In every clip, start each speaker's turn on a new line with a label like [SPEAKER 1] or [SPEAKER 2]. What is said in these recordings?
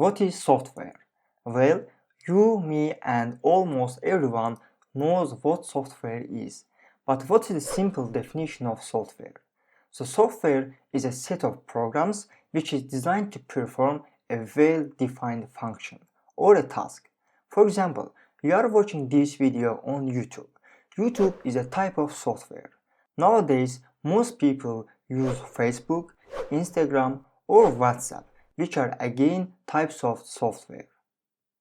[SPEAKER 1] What is software? Well, you, me, and almost everyone knows what software is. But what is the simple definition of software? So software is a set of programs which is designed to perform a well-defined function or a task. For example, you are watching this video on YouTube. YouTube is a type of software. Nowadays, most people use Facebook, Instagram, or WhatsApp, which are again types of software.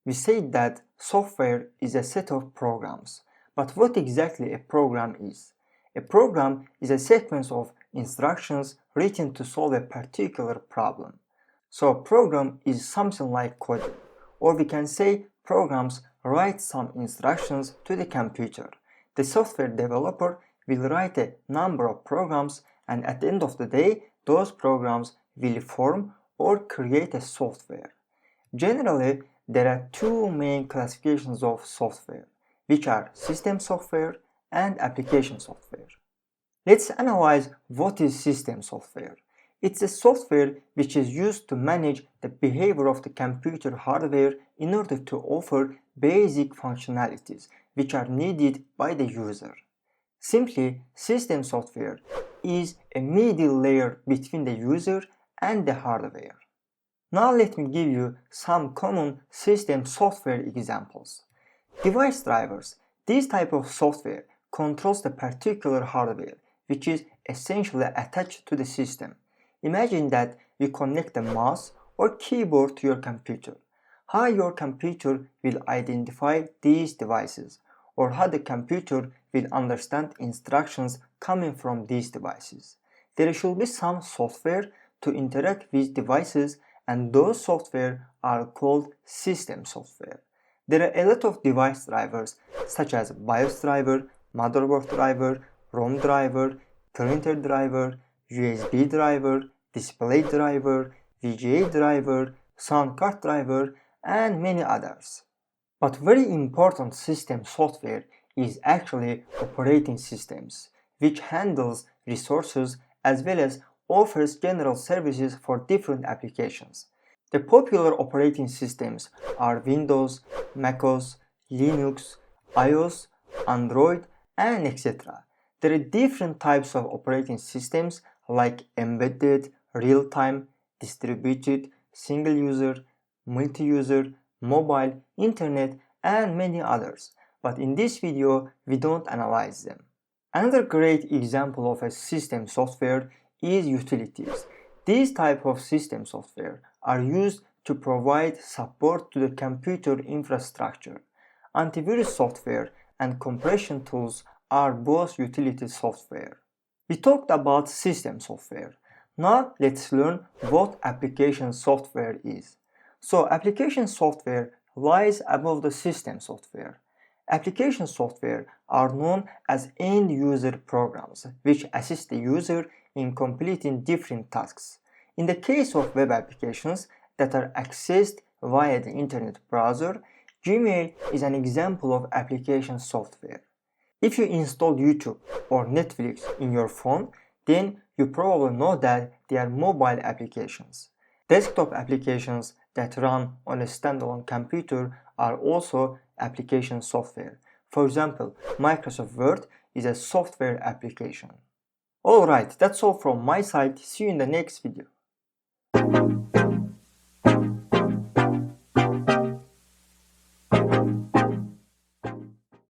[SPEAKER 1] We say that software is a set of programs, but what exactly a program is? A program is a sequence of instructions written to solve a particular problem. So a program is something like coding, or we can say programs write some instructions to the computer. The software developer will write a number of programs, and at the end of the day, those programs will form or create a software. Generally, there are two main classifications of software, which are system software and application software. Let's analyze what is system software. It's a software which is used to manage the behavior of the computer hardware in order to offer basic functionalities which are needed by the user. Simply, system software is a middle layer between the user and the hardware. Now let me give you some common system software examples. Device drivers. This type of software controls the particular hardware which is essentially attached to the system. Imagine that you connect a mouse or keyboard to your computer. How your computer will identify these devices, or how the computer will understand instructions coming from these devices. There should be some software to interact with devices, and those software are called system software. There are a lot of device drivers such as BIOS driver, motherboard driver, ROM driver, printer driver, USB driver, display driver, VGA driver, sound card driver, and many others. But very important system software is actually operating systems, which handles resources as well as offers general services for different applications. The popular operating systems are Windows, macOS, Linux, iOS, Android, and etc. There are different types of operating systems like embedded, real-time, distributed, single-user, multi-user, mobile, internet, and many others. But in this video, we don't analyze them. Another great example of a system software is utilities. These type of system software are used to provide support to the computer infrastructure. Antivirus software and compression tools are both utility software. We talked about system software. Now let's learn what application software is. So application software lies above the system software. Application software are known as end-user programs which assist the user in completing different tasks. In the case of web applications that are accessed via the internet browser, Gmail is an example of application software. If you install YouTube or Netflix in your phone, then you probably know that they are mobile applications. Desktop applications that run on a standalone computer are also application software. For example, Microsoft Word is a software application. Alright, that's all from my side. See you in the next video.